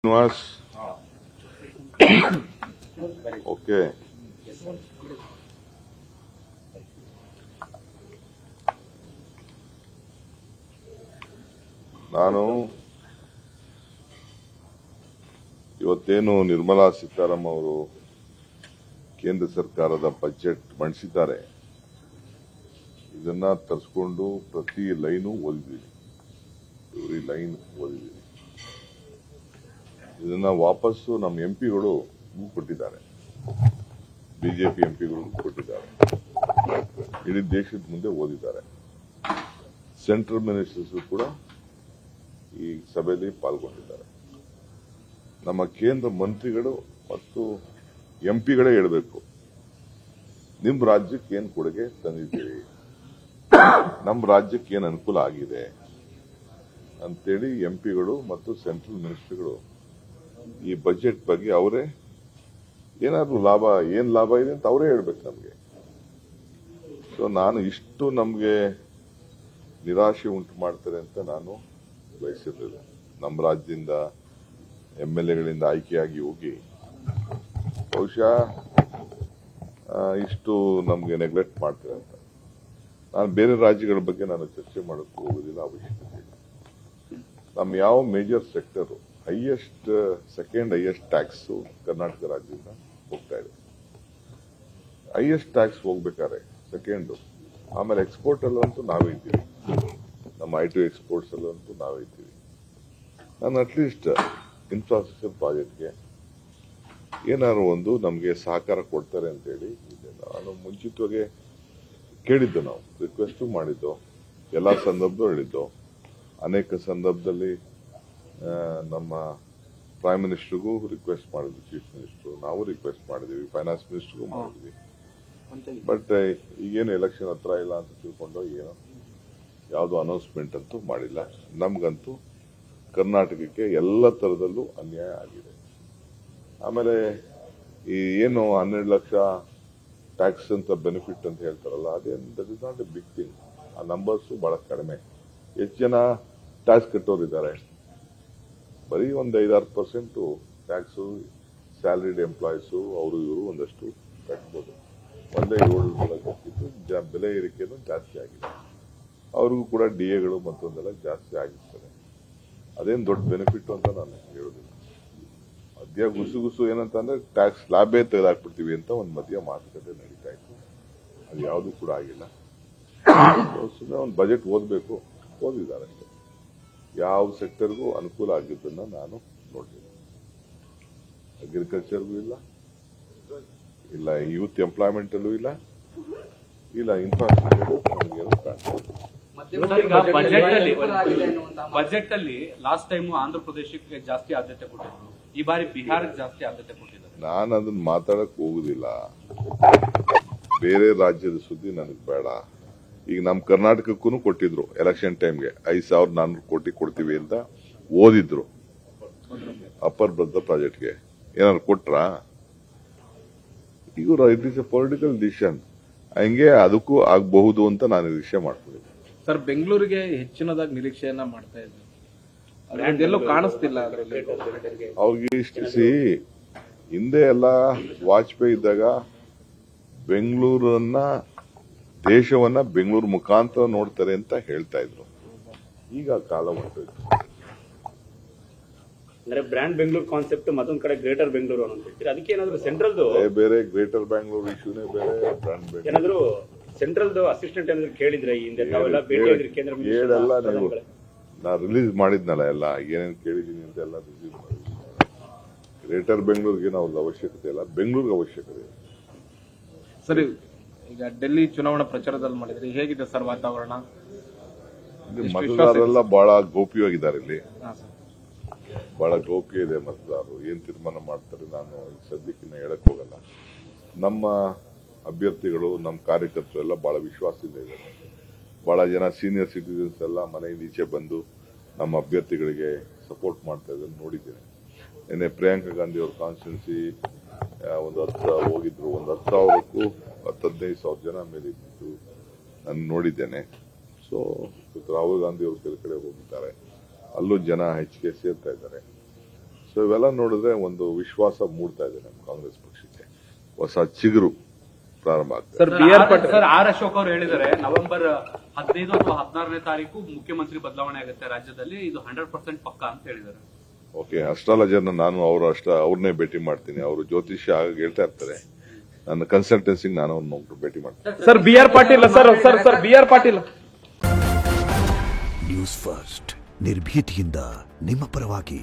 Srinivas okay. ನಾನು ಇವತ್ತೇನು ನಿರ್ಮಲಾ ಸೀತಾರಾಮನ್ ಅವರು ಕೇಂದ್ರ ಸರ್ಕಾರದ ಬಜೆಟ್ ಮಂಡಿಸಿದ್ದಾರೆ, ಇದನ್ನ ತರಿಸ್ಕೊಂಡು ಪ್ರತಿ ಲೈನು ಓದಿದ್ದೀನಿ, ಎವ್ರಿ ಲೈನ್ ಓದಿದ್ದೀನಿ. ಇದನ್ನ ವಾಪಸ್ಸು ನಮ್ಮ ಎಂಪಿಗಳು ಕೊಟ್ಟಿದ್ದಾರೆ, ಬಿಜೆಪಿ ಎಂಪಿಗಳು ಕೊಟ್ಟಿದ್ದಾರೆ, ಇಡೀ ದೇಶದ ಮುಂದೆ ಓದಿದ್ದಾರೆ. ಸೆಂಟ್ರಲ್ ಮಿನಿಸ್ಟರ್ಸ್ ಕೂಡ ಈ ಸಭೆಯಲ್ಲಿ ಪಾಲ್ಗೊಂಡಿದ್ದಾರೆ. ನಮ್ಮ ಕೇಂದ್ರ ಮಂತ್ರಿಗಳು ಮತ್ತು ಎಂಪಿಗಳೇ ಹೇಳಬೇಕು, ನಿಮ್ಮ ರಾಜ್ಯಕ್ಕೆ ಏನು ಕೊಡುಗೆ ತಂದಿದ್ದೀರಿ, ನಮ್ಮ ರಾಜ್ಯಕ್ಕೆ ಏನು ಅನುಕೂಲ ಆಗಿದೆ ಅಂತೇಳಿ ಎಂಪಿಗಳು ಮತ್ತು ಸೆಂಟ್ರಲ್ ಮಿನಿಸ್ಟರ್ಗಳು ಈ ಬಜೆಟ್ ಬಗ್ಗೆ ಅವರೇ ಏನಾದ್ರೂ ಏನ್ ಲಾಭ ಇದೆ ಅಂತ ಅವರೇ ಹೇಳ್ಬೇಕು ನಮಗೆ. ಸೊ ನಾನು ಇಷ್ಟು ನಮಗೆ ನಿರಾಶೆ ಉಂಟು ಮಾಡ್ತಾರೆ ಅಂತ ನಾನು ಬಯಸಿರಲಿಲ್ಲ. ನಮ್ಮ ರಾಜ್ಯದಿಂದ MLAಗಳಿಂದ ಆಯ್ಕೆಯಾಗಿ ಹೋಗಿ ಬಹುಶಃ ಇಷ್ಟು ನಮಗೆ ನೆಗ್ಲೆಕ್ಟ್ ಮಾಡ್ತಾರೆ ಅಂತ. ನಾನು ಬೇರೆ ರಾಜ್ಯಗಳ ಬಗ್ಗೆ ನಾನು ಚರ್ಚೆ ಮಾಡೋಕ್ಕೆ ಹೋಗೋದಿಲ್ಲ, ಅವಶ್ಯಕತೆ ಇಲ್ಲ. ನಮ್ಮ ಯಾವ major sector second highest tax Karnataka ರಾಜ್ಯದಿಂದ ಹೋಗ್ತಾ ಇದೆ. ಹೈಯೆಸ್ಟ್ ಟ್ಯಾಕ್ಸ್ ಹೋಗ್ಬೇಕಾದ್ರೆ ಸೆಕೆಂಡು, ಆಮೇಲೆ ಎಕ್ಸ್ಪೋರ್ಟ್ ಅಲ್ಲಂತೂ ನಾವೇ ಇದ್ದೀವಿ, ನಮ್ಮ IT ಎಕ್ಸ್ಪೋರ್ಟ್ಸ್ ಅಲ್ಲಂತೂ ನಾವೇ ಇದ್ದೀವಿ. ನಾನು ಅಟ್ಲೀಸ್ಟ್ ಇನ್ಫ್ರಾಸ್ಟ್ರಕ್ಚರ್ ಪ್ರಾಜೆಕ್ಟ್ಗೆ ಏನಾದ್ರು ಒಂದು ನಮಗೆ ಸಹಕಾರ ಕೊಡ್ತಾರೆ ಅಂತೇಳಿ ನಾನು ಮುಂಚಿತವಾಗಿ ಕೇಳಿದ್ದು, ನಾವು ರಿಕ್ವೆಸ್ಟ್ ಮಾಡಿದ್ದು, ಎಲ್ಲ ಸಂದರ್ಭದಲ್ಲೂ ಹೇಳಿದ್ದು. ಅನೇಕ ಸಂದರ್ಭದಲ್ಲಿ ನಮ್ಮ ಪ್ರೈಮ್ ಮಿನಿಸ್ಟರ್ಗೂ ರಿಕ್ವೆಸ್ಟ್ ಮಾಡಿದ್ವಿ, ಚೀಫ್ ಮಿನಿಸ್ಟರ್ ನಾವು ರಿಕ್ವೆಸ್ಟ್ ಮಾಡಿದ್ವಿ, ಫೈನಾನ್ಸ್ ಮಿನಿಸ್ಟರ್ಗೂ ಮಾಡಿದ್ವಿ. ಬಟ್ ಈಗೇನು ಎಲೆಕ್ಷನ್ ಹತ್ರ ಇಲ್ಲ ಅಂತ ತಿಳ್ಕೊಂಡು ಏನೋ ಯಾವುದು ಅನೌನ್ಸ್ಮೆಂಟ್ ಅಂತೂ ಮಾಡಿಲ್ಲ. ನಮ್ಗಂತೂ ಕರ್ನಾಟಕಕ್ಕೆ ಎಲ್ಲ ತರದಲ್ಲೂ ಅನ್ಯಾಯ ಆಗಿದೆ. ಆಮೇಲೆ ಈ ಏನು 12 ಲಕ್ಷ ಟ್ಯಾಕ್ಸ್ ಅಂತ ಬೆನಿಫಿಟ್ ಅಂತ ಹೇಳ್ತಾರಲ್ಲ, that is not a big thing. ಆ ನಂಬರ್ಸು ಬಹಳ ಕಡಿಮೆ. ಎಷ್ಟು ಜನ ಟ್ಯಾಕ್ಸ್ ಕಟ್ಟೋರಿದ್ದಾರೆ? ಬರೀ ಒಂದು 5-6% ಟ್ಯಾಕ್ಸು ಸ್ಯಾಲರಿಡ್ ಎಂಪ್ಲಾಯೀಸು ಅವರು ಇವರು ಒಂದಷ್ಟು ಕಟ್ಬೋದು. ಒಂದೇ 7 ಲಕ್ಷಕ್ಕಿಂತ ಬೆಲೆ ಏರಿಕೆನೂ ಜಾಸ್ತಿ ಆಗಿದೆ. ಅವ್ರಿಗೂ ಕೂಡ DAಗಳು ಮತ್ತೊಂದೆಲ್ಲ ಜಾಸ್ತಿ ಆಗಿರ್ತದೆ. ಅದೇನು ದೊಡ್ಡ ಬೆನಿಫಿಟ್ ಅಂತ ನಾನು ಹೇಳೋದಿಲ್ಲ. ಮಧ್ಯ ಗುಸು ಏನಂತಂದ್ರೆ ಟ್ಯಾಕ್ಸ್ ಲಾಭೇ ತೆಗೆದಾಕ್ಬಿಡ್ತೀವಿ ಅಂತ ಒಂದು ಮಧ್ಯ ಮಾತುಕತೆ ನಡೀತಾ ಇತ್ತು. ಅದು ಯಾವುದೂ ಕೂಡ ಆಗಿಲ್ಲ. ಸುಮ್ಮನೆ ಒಂದು ಬಜೆಟ್ ಓದಿದ್ದಾರೆ. ಯಾವ ಸೆಕ್ಟರ್ಗೂ ಅನುಕೂಲ ಆಗಿದ್ದನ್ನ ನಾನು ನೋಡಲಿಲ್ಲ. ಅಗ್ರಿಕಲ್ಚರ್ಗೂ ಇಲ್ಲ ಯೂತ್ ಎಂಪ್ಲಾಯ್ಮೆಂಟ್ ಅಲ್ಲೂ ಇಲ್ಲ ಇನ್ಫ್ರಾಸ್ಟ್ರಕ್ಚರ್ ನಮಗೇನು ಕಾಣ್ತದೆ. ಬಜೆಟ್ ಅಲ್ಲಿ ಲಾಸ್ಟ್ ಟೈಮ್ ಆಂಧ್ರ ಪ್ರದೇಶಕ್ಕೆ ಜಾಸ್ತಿ ಆದ್ಯತೆ ಕೊಟ್ಟಿದ್ರು, ಈ ಬಾರಿ ಬಿಹಾರಕ್ಕೆ ಜಾಸ್ತಿ ಆದ್ಯತೆ ಕೊಟ್ಟಿದ್ದಾರೆ. ನಾನು ಅದನ್ನ ಮಾತಾಡಕ್ ಹೋಗುದಿಲ್ಲ. ಬೇರೆ ರಾಜ್ಯದ ಸುದ್ದಿ ನನಗೆ ಬೇಡ. ಈಗ ನಮ್ಮ ಕರ್ನಾಟಕಕ್ಕೂ ಕೊಟ್ಟಿದ್ರು, ಎಲೆಕ್ಷನ್ ಟೈಮ್ಗೆ 5,400 ಕೋಟಿ ಕೊಡ್ತೀವಿ ಅಂತ ಓದಿದ್ರು. ಅಪ್ಪರ್ ಭದ್ರಾ ಪ್ರಾಜೆಕ್ಟ್ಗೆ ಏನಾದ್ರು ಕೊಟ್ರಾ? ಇವರು it is A political decision. ಹಂಗೆ ಅದಕ್ಕೂ ಆಗಬಹುದು ಅಂತ ನಾನು ನಿರೀಕ್ಷೆ ಮಾಡ್ಕೊಂಡಿದ್ದೆ. ಸರ್, ಬೆಂಗಳೂರಿಗೆ ಹೆಚ್ಚಿನದಾಗಿ ನಿರೀಕ್ಷೆಯನ್ನ ಮಾಡ್ತಾ ಇದ್ದಾರೆ, ಅದೆಲ್ಲೂ ಕಾಣಿಸ್ತಿಲ್ಲ. ಅವ್ರಿಗೆ ಇಷ್ಟಿಸಿ ಹಿಂದೆ ಎಲ್ಲ ವಾಜಪೇಯಿ ಇದ್ದಾಗ ಬೆಂಗಳೂರನ್ನ ದೇಶವನ್ನ ಬೆಂಗಳೂರು ಮುಖಾಂತರ ನೋಡ್ತಾರೆ ಅಂತ ಹೇಳ್ತಾ ಇದ್ರು. ಈಗ ಕಾಲ ಹೊರಟೋಯ್ತು. ಅಂದ್ರೆ ಬ್ರ್ಯಾಂಡ್ ಬೆಂಗಳೂರು ಕಾನ್ಸೆಪ್ಟ್ ಮತ್ತೊಂದ್ ಕಡೆ ಗ್ರೇಟರ್ ಬೆಂಗಳೂರು ಅಂತ ಹೇಳ್ತೀರಿ. ಅದಕ್ಕೆ ಏನಾದ್ರು ಸೆಂಟ್ರಲ್ದು ಬೇರೆ ಗ್ರೇಟರ್ ಬ್ಯಾಂಗ್ಳೂರ್ ಇಶ್ಯೂನೇ ಬೇರೆ, ಬ್ರ್ಯಾಂಡ್ ಬೆಂಗಳೂರು ಏನಾದ್ರು ಸೆಂಟ್ರಲ್ದು ಅಸಿಸ್ಟೆಂಟ್ ಏನಾದ್ರು ಕೇಳಿದ್ರೆ ಈ ಹಿಂದೆ ತಾವೆಲ್ಲ ಭೇಟಿ ಆಗಿದ್ರಿ ಕೇಂದ್ರ ಹೇಳಲ್ಲ ನೀವು. ನಾ ರಿಲೀಸ್ ಮಾಡಿದ್ನಲ್ಲ ಎಲ್ಲ ಏನೇನು ಕೇಳಿದೀನಿ ಅಂತ ಎಲ್ಲ ರಿಲೀಸ್ ಮಾಡಿದ್ದೀನಿ. ಗ್ರೇಟರ್ ಬೆಂಗಳೂರಿಗೆ ನಾವು ಅವಶ್ಯಕತೆ ಇಲ್ಲ, ಬೆಂಗಳೂರಿಗೆ ಅವಶ್ಯಕತೆ ಇದೆ. ಸರಿ, ಈಗ ಡೆಲ್ಲಿ ಚುನಾವಣಾ ಪ್ರಚಾರದಲ್ಲಿ ಮಾಡಿದ್ರಿ, ಹೇಗಿದೆ ಸರ್ ವಾತಾವರಣ? ಮತದಾರರೆಲ್ಲ ಬಹಳ ಗೌಪ್ಯವಾಗಿದ್ದಾರೆ. ಇಲ್ಲಿ ಬಹಳ ಗೌಪ್ಯ ಇದೆ. ಮತದಾರರು ಏನ್ ತೀರ್ಮಾನ ಮಾಡ್ತಾರೆ ನಾನು ಸದ್ಯಕ್ಕಿನ್ನ ಹೇಳಕ್ ಹೋಗಲ್ಲ. ನಮ್ಮ ಅಭ್ಯರ್ಥಿಗಳು, ನಮ್ಮ ಕಾರ್ಯಕರ್ತರು ಎಲ್ಲ ಬಹಳ ವಿಶ್ವಾಸದಿಂದ ಇದ್ದಾರೆ. ಬಹಳ ಜನ ಸೀನಿಯರ್ ಸಿಟಿಸನ್ಸ್ ಎಲ್ಲ ಮನೆಯಿಂದ ಈಚೆ ಬಂದು ನಮ್ಮ ಅಭ್ಯರ್ಥಿಗಳಿಗೆ ಸಪೋರ್ಟ್ ಮಾಡ್ತಾ ಇದ್ದಾರೆ ನೋಡಿದ್ದೇನೆ. ನಿನ್ನೆ ಪ್ರಿಯಾಂಕಾ ಗಾಂಧಿ ಅವ್ರ ಕಾನ್ಸ್ಟಿಟ್ಯೂನ್ಸಿ ಒಂದು 10 ಹೋಗಿದ್ರು, ಒಂದು 10,000ಕ್ಕೂ 15,000 ಜನ ಮೇಲೆ ಇದ್ದು ನಾನು ನೋಡಿದ್ದೇನೆ. ಸೊ ರಾಹುಲ್ ಗಾಂಧಿ ಅವರು ಕೆಲ ಕಡೆ ಹೋಗಿದ್ದಾರೆ, ಅಲ್ಲೂ ಜನ ಹೆಚ್ಚಿಗೆ ಸೇರ್ತಾ ಇದ್ದಾರೆ. ಸೊ ಇವೆಲ್ಲ ನೋಡಿದ್ರೆ ಒಂದು ವಿಶ್ವಾಸ ಮೂಡ್ತಾ ಇದೆ ನಮ್ಮ ಕಾಂಗ್ರೆಸ್ ಪಕ್ಷಕ್ಕೆ, ಹೊಸ ಚಿಗುರು ಪ್ರಾರಂಭ ಆಗ್ತದೆ. Sir B R Patil sir R Ashok ಅವರು ಹೇಳಿದ್ದಾರೆ ನವೆಂಬರ್ 15 ಅಥವಾ 16ನೇ ತಾರೀಕು ಮುಖ್ಯಮಂತ್ರಿ ಬದಲಾವಣೆ ಆಗುತ್ತೆ ರಾಜ್ಯದಲ್ಲಿ, ಇದು 100% ಪಕ್ಕ ಅಂತ ಹೇಳಿದ್ದಾರೆ. ಓಕೆ, ಅಸ್ಟ್ರಾಲಜರ್ನ ನಾನು ಅವ್ರನ್ನೇ ಭೇಟಿ ಮಾಡ್ತೀನಿ. ಅವರು ಜ್ಯೋತಿಷ್ಯ ಹೇಳ್ತಾ ಇರ್ತಾರೆ, ನನ್ನ ಕನ್ಸಲ್ಟೆನ್ಸಿಗೆ ನಾನು ಅವ್ರನ್ನ ಭೇಟಿ ಮಾಡ್ತೀನಿ. Sir B R Patil sir B R Patil News First ನಿರ್ಭೀತಿಯಿಂದ ನಿಮ್ಮ ಪರವಾಗಿ.